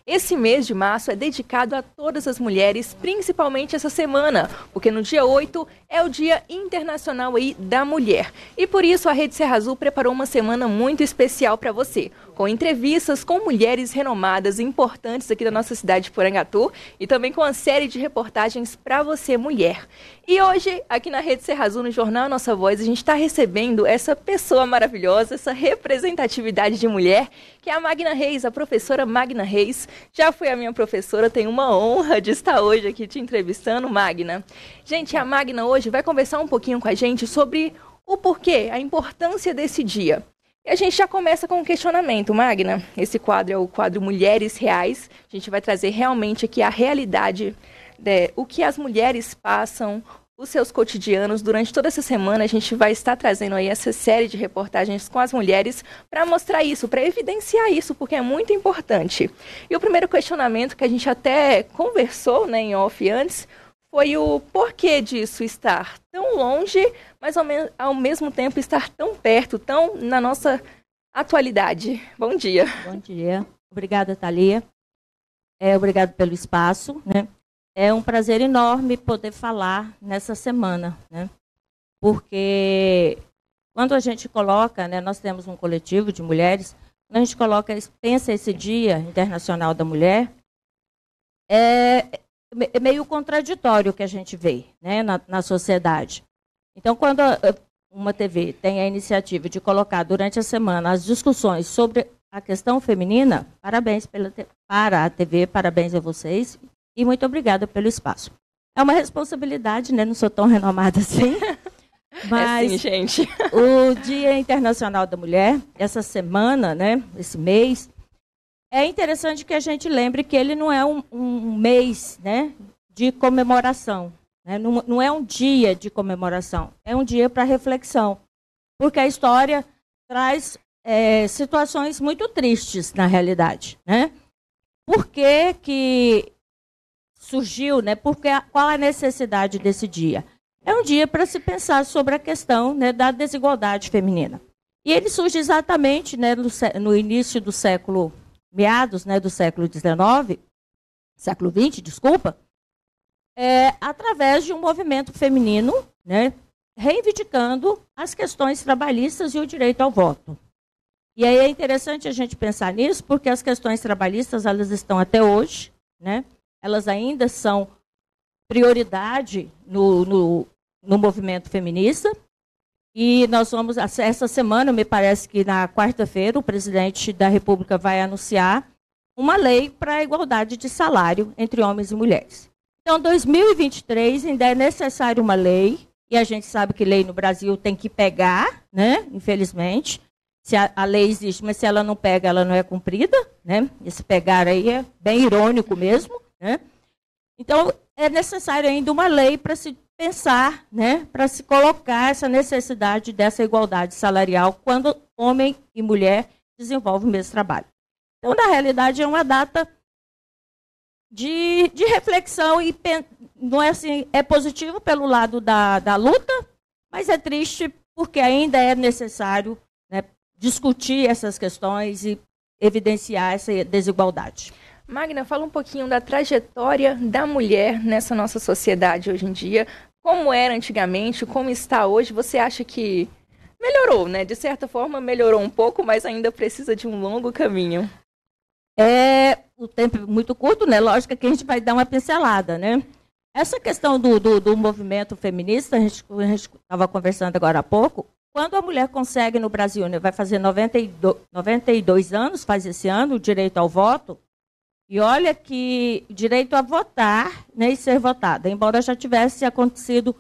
Esse mês de março é dedicado a todas as mulheres, principalmente essa semana, porque no dia 8 é o Dia Internacional aí da Mulher. E por isso a Rede Serra Azul preparou uma semana muito especial para você, com entrevistas com mulheres renomadas e importantes aqui da nossa cidade de Porangatu e também com uma série de reportagens para você, mulher. E hoje, aqui na Rede Serra Azul, no Jornal Nossa Voz, a gente está recebendo essa pessoa maravilhosa, essa representatividade de mulher, que é a Magna Reis, a professora Magna Reis. Já foi a minha professora, tenho uma honra de estar hoje aqui te entrevistando, Magna. Gente, a Magna hoje vai conversar um pouquinho com a gente sobre o porquê, a importância desse dia. E a gente já começa com um questionamento, Magna. Esse quadro é o quadro Mulheres Reais. A gente vai trazer realmente aqui a realidade, o que as mulheres passam, os seus cotidianos. Durante toda essa semana a gente vai estar trazendo aí essa série de reportagens com as mulheres para mostrar isso, para evidenciar isso, porque é muito importante. E o primeiro questionamento que a gente até conversou, né, em off antes, foi o porquê disso estar tão longe, mas ao mesmo tempo estar tão perto, tão na nossa atualidade. Bom dia. Bom dia. Obrigada, Thalia. Obrigado pelo espaço, né? É um prazer enorme poder falar nessa semana, né? Porque quando a gente coloca, né, nós temos um coletivo de mulheres, quando a gente pensa esse Dia Internacional da Mulher, é meio contraditório o que a gente vê, né, na sociedade. Então, quando uma TV tem a iniciativa de colocar durante a semana as discussões sobre a questão feminina, parabéns para a TV, parabéns a vocês. E muito obrigada pelo espaço. É uma responsabilidade, né? Não sou tão renomada assim. Mas sim, gente. O Dia Internacional da Mulher, essa semana, né? Esse mês, é interessante que a gente lembre que ele não é um mês, né, de comemoração. Né? Não é um dia de comemoração. É um dia para reflexão. Porque a história traz situações muito tristes, na realidade. Né? Por que surgiu, né? Qual a necessidade desse dia? É um dia para se pensar sobre a questão, né, da desigualdade feminina. E ele surge exatamente, né, no início do século, meados, né, do século XIX, século XX, desculpa, através de um movimento feminino, né, reivindicando as questões trabalhistas e o direito ao voto. E aí é interessante a gente pensar nisso, porque as questões trabalhistas, elas estão até hoje, né? Elas ainda são prioridade no movimento feminista. E nós vamos, essa semana, me parece que na quarta-feira, o presidente da República vai anunciar uma lei para a igualdade de salário entre homens e mulheres. Então, 2023 ainda é necessário uma lei, e a gente sabe que lei no Brasil tem que pegar, né? Infelizmente. Se a lei existe, mas se ela não pega, ela não é cumprida. Né? Esse pegar aí é bem irônico mesmo. Né? Então, é necessário ainda uma lei para se pensar, né, para se colocar essa necessidade dessa igualdade salarial quando homem e mulher desenvolvem o mesmo trabalho. Então, na realidade, é uma data de reflexão e não é assim, é positivo pelo lado da luta, mas é triste porque ainda é necessário, né, discutir essas questões e evidenciar essa desigualdade. Magna, fala um pouquinho da trajetória da mulher nessa nossa sociedade hoje em dia. Como era antigamente, como está hoje? Você acha que melhorou, né? De certa forma, melhorou um pouco, mas ainda precisa de um longo caminho. O tempo é muito curto, né? Lógico que a gente vai dar uma pincelada, né? Essa questão do movimento feminista, a gente estava conversando agora há pouco, quando a mulher consegue no Brasil, né, vai fazer 92 anos, faz esse ano, o direito ao voto. E olha que direito a votar, né, e ser votada. Embora já tivesse acontecido,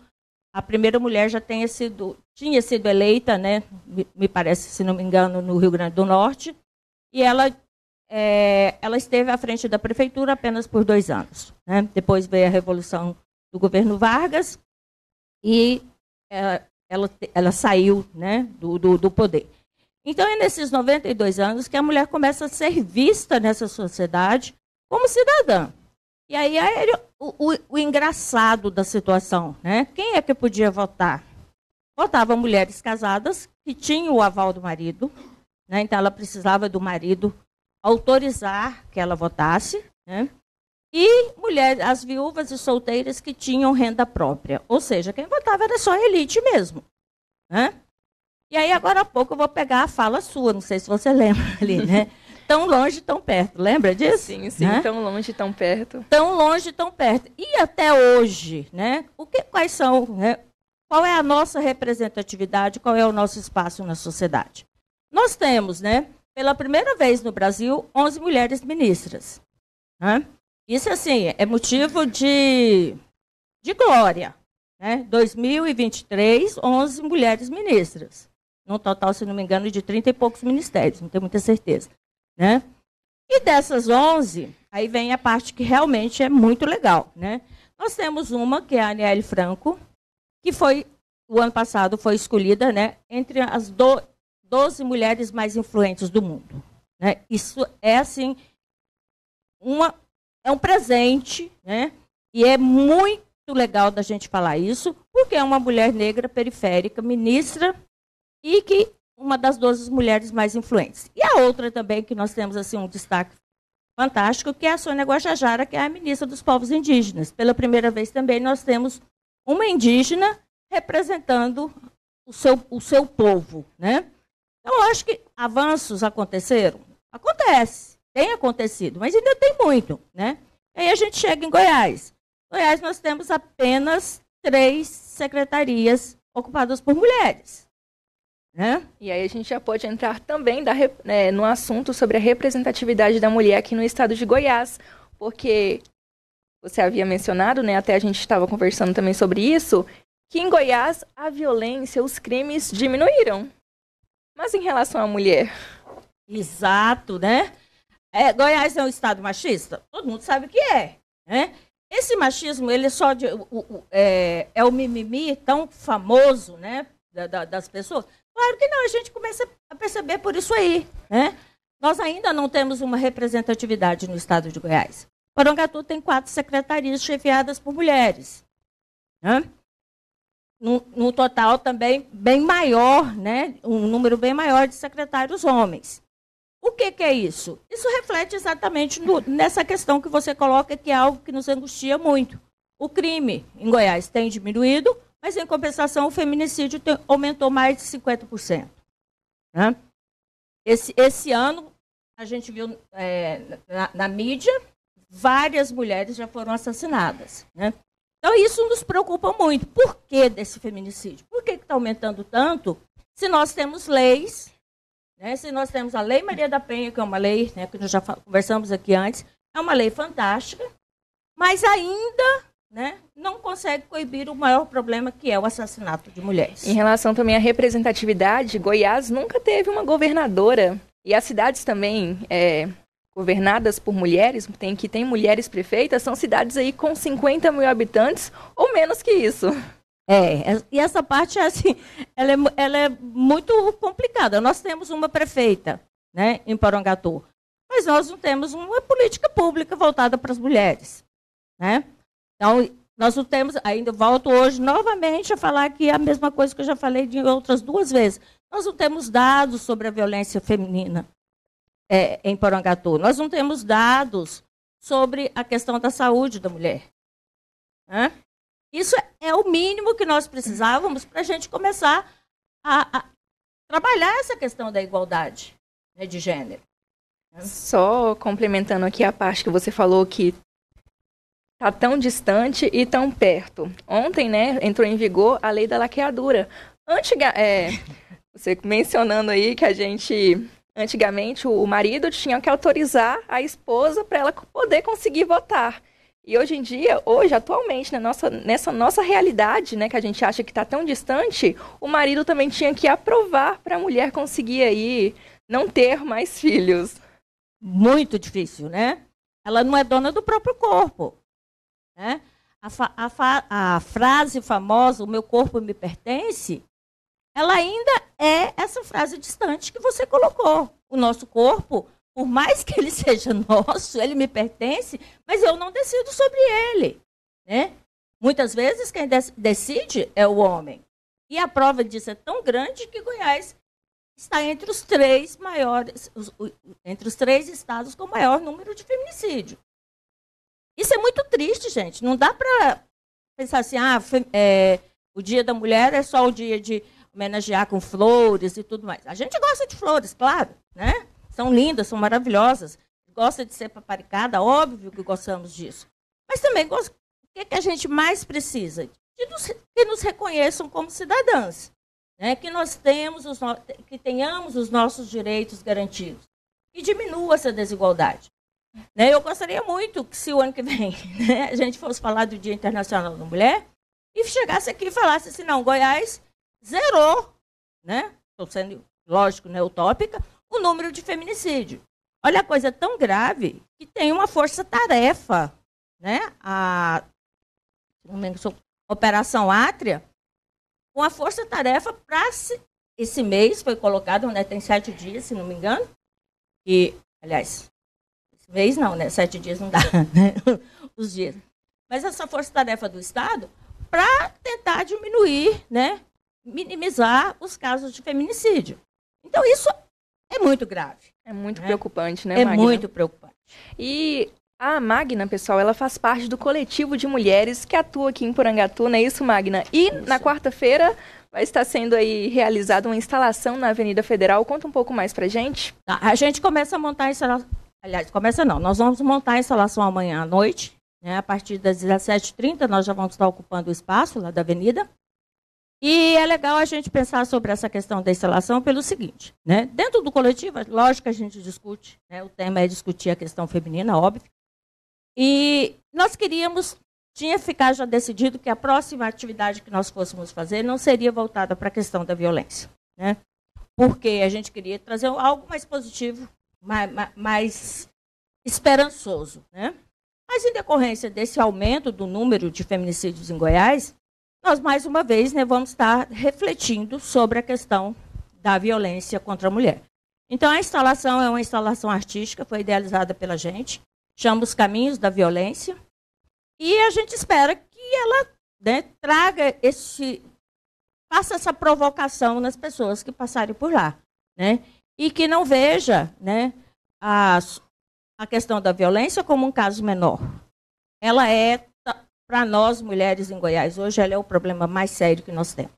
a primeira mulher já tinha sido eleita, né, me parece, se não me engano, no Rio Grande do Norte, e ela esteve à frente da prefeitura apenas por 2 anos. Né? Depois veio a Revolução do governo Vargas e ela saiu, né, do poder. Então, é nesses 92 anos que a mulher começa a ser vista nessa sociedade como cidadã. E aí o engraçado da situação, né? Quem é que podia votar? Votavam mulheres casadas que tinham o aval do marido, né? Então ela precisava do marido autorizar que ela votasse, né? E mulheres, as viúvas e solteiras que tinham renda própria. Ou seja, quem votava era só a elite mesmo, né? E aí, agora há pouco, eu vou pegar a fala sua, não sei se você lembra ali, né? Tão longe, tão perto. Lembra disso? Sim, sim, né? Tão longe, tão perto. Tão longe, tão perto. E até hoje, né? Quais são, né? Qual é a nossa representatividade, qual é o nosso espaço na sociedade? Nós temos, né, pela primeira vez no Brasil, 11 mulheres ministras, né? Isso, assim, é motivo de glória, né? 2023, 11 mulheres ministras. No total, se não me engano, de 30 e poucos ministérios, não tenho muita certeza, né? E dessas 11, aí vem a parte que realmente é muito legal, né? Nós temos uma, que é a Aniele Franco, que foi, o ano passado, foi escolhida, né, entre as 12 mulheres mais influentes do mundo, né? Isso é, assim, é um presente, né? E é muito legal da gente falar isso, porque é uma mulher negra periférica, ministra, e que uma das 12 mulheres mais influentes. E a outra também, que nós temos assim um destaque fantástico, que é a Sônia Guajajara, que é a ministra dos povos indígenas. Pela primeira vez também nós temos uma indígena representando o seu povo, né? Então, eu acho que avanços aconteceram. Acontece, tem acontecido, mas ainda tem muito, né? Aí a gente chega em Goiás. Em Goiás nós temos apenas 3 secretarias ocupadas por mulheres, né? E aí a gente já pode entrar também no assunto sobre a representatividade da mulher aqui no estado de Goiás, porque você havia mencionado, né, até a gente estava conversando também sobre isso, que em Goiás a violência, os crimes diminuíram. Mas em relação à mulher? Exato, né? Goiás é um estado machista? Todo mundo sabe que é, né? Esse machismo, ele é o mimimi tão famoso, né, das pessoas. Claro que não, a gente começa a perceber por isso aí, né? Nós ainda não temos uma representatividade no estado de Goiás. Porangatu tem 4 secretarias chefiadas por mulheres, né? No total também bem maior, né? Um número bem maior de secretários homens. O que é isso? Isso reflete exatamente nessa questão que você coloca, que é algo que nos angustia muito. O crime em Goiás tem diminuído, mas, em compensação, o feminicídio aumentou mais de 50%. Né? Esse ano, a gente viu na mídia, várias mulheres já foram assassinadas. Né? Então, isso nos preocupa muito. Por que desse feminicídio? Por que está aumentando tanto se nós temos leis, né? Se nós temos a Lei Maria da Penha, que é uma lei, né, que nós já conversamos aqui antes, é uma lei fantástica, mas ainda, né, não consegue coibir o maior problema, que é o assassinato de mulheres. Em relação também à representatividade, Goiás nunca teve uma governadora. E as cidades também governadas por mulheres, que tem mulheres prefeitas, são cidades aí com 50 mil habitantes ou menos que isso. E essa parte, assim, ela é muito complicada. Nós temos uma prefeita, né, em Porangatu, mas nós não temos uma política pública voltada para as mulheres, né? Então, nós não temos, ainda volto hoje novamente a falar aqui a mesma coisa que eu já falei de outras 2 vezes. Nós não temos dados sobre a violência feminina em Porangatu. Nós não temos dados sobre a questão da saúde da mulher, né? Isso é o mínimo que nós precisávamos para a gente começar a trabalhar essa questão da igualdade, né, de gênero. Só complementando aqui a parte que você falou que está tão distante e tão perto. Ontem, né, entrou em vigor a lei da laqueadura. Você mencionando aí que antigamente, o marido tinha que autorizar a esposa para ela poder conseguir votar. E hoje em dia, atualmente, nessa nossa realidade, né, que a gente acha que está tão distante, o marido também tinha que aprovar para a mulher conseguir aí não ter mais filhos. Muito difícil, né? Ela não é dona do próprio corpo, né? A frase famosa, o meu corpo me pertence, ela ainda é essa frase distante que você colocou. O nosso corpo, por mais que ele seja nosso, ele me pertence, mas eu não decido sobre ele, né? Muitas vezes quem decide é o homem. E a prova disso é tão grande que Goiás está entre os 3 maiores, entre os 3 estados com maior número de feminicídio. Isso é muito triste, gente. Não dá para pensar assim, o Dia da Mulher é só o dia de homenagear com flores e tudo mais. A gente gosta de flores, claro, né? São lindas, são maravilhosas. Gosta de ser paparicada, óbvio que gostamos disso. Mas também, o que a gente mais precisa? Que nos reconheçam como cidadãs, né? Que nós que tenhamos os nossos direitos garantidos. E diminua essa desigualdade. Né? Eu gostaria muito que, se o ano que vem, né, a gente fosse falar do Dia Internacional da Mulher e chegasse aqui e falasse assim, não, Goiás zerou, né? Estou sendo, lógico, né, utópica, o número de feminicídio. Olha a coisa tão grave que tem uma força-tarefa, né? A Operação Átria, uma força-tarefa para esse mês foi colocado, né, tem 7 dias, se não me engano, e, aliás, esse mês não, né? 7 dias não dá, né? Os dias. Mas essa força-tarefa do Estado para tentar diminuir, né, minimizar os casos de feminicídio. Então, isso é muito grave. É muito preocupante, né, Magna? É muito preocupante. E a Magna, pessoal, ela faz parte do coletivo de mulheres que atua aqui em Porangatu, não é isso, Magna? E isso. Na quarta-feira vai estar sendo aí realizada uma instalação na Avenida Federal. Conta um pouco mais pra gente. A gente começa a montar a instalação. Aliás, começa não. Nós vamos montar a instalação amanhã à noite. Né? A partir das 17h30, nós já vamos estar ocupando o espaço lá da avenida. E é legal a gente pensar sobre essa questão da instalação pelo seguinte, né? Dentro do coletivo, lógico que a gente discute, né? O tema é discutir a questão feminina, óbvio. E nós tinha ficado já decidido que a próxima atividade que nós fôssemos fazer não seria voltada para a questão da violência, né? Porque a gente queria trazer algo mais positivo, mais esperançoso, né? Mas, em decorrência desse aumento do número de feminicídios em Goiás, nós, mais uma vez, né, vamos estar refletindo sobre a questão da violência contra a mulher. Então, a instalação é uma instalação artística, foi idealizada pela gente, chama Os Caminhos da Violência, e a gente espera que ela, né, faça essa provocação nas pessoas que passarem por lá, né, e que não veja, né, a questão da violência como um caso menor. Ela é, para nós, mulheres em Goiás, hoje ela é o problema mais sério que nós temos.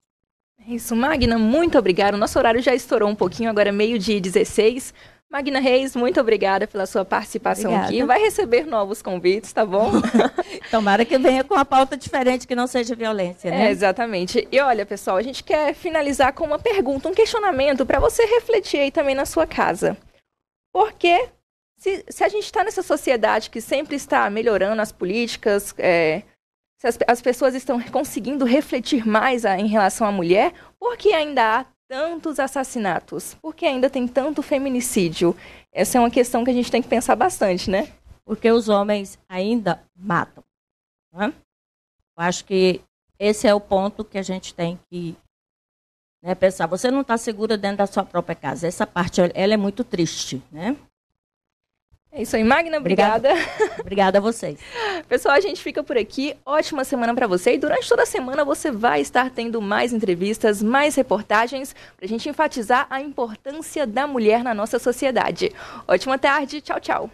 É isso, Magna, muito obrigada. O nosso horário já estourou um pouquinho, agora é 12h16. Magna Reis, muito obrigada pela sua participação aqui. Vai receber novos convites, tá bom? Tomara que venha com uma pauta diferente, que não seja violência, né? É, exatamente. E olha, pessoal, a gente quer finalizar com uma pergunta, um questionamento para você refletir aí também na sua casa. Porque se a gente está nessa sociedade que sempre está melhorando as políticas, se as pessoas estão conseguindo refletir mais em relação à mulher, por que ainda há tantos assassinatos? Por que ainda tem tanto feminicídio? Essa é uma questão que a gente tem que pensar bastante, né? Porque os homens ainda matam. Né? Eu acho que esse é o ponto que a gente tem que, né, pensar. Você não está segura dentro da sua própria casa. Essa parte ela é muito triste, né? É isso aí, Magna, obrigada. Obrigada a vocês. Pessoal, a gente fica por aqui. Ótima semana para você. E durante toda a semana você vai estar tendo mais entrevistas, mais reportagens, para a gente enfatizar a importância da mulher na nossa sociedade. Ótima tarde. Tchau, tchau.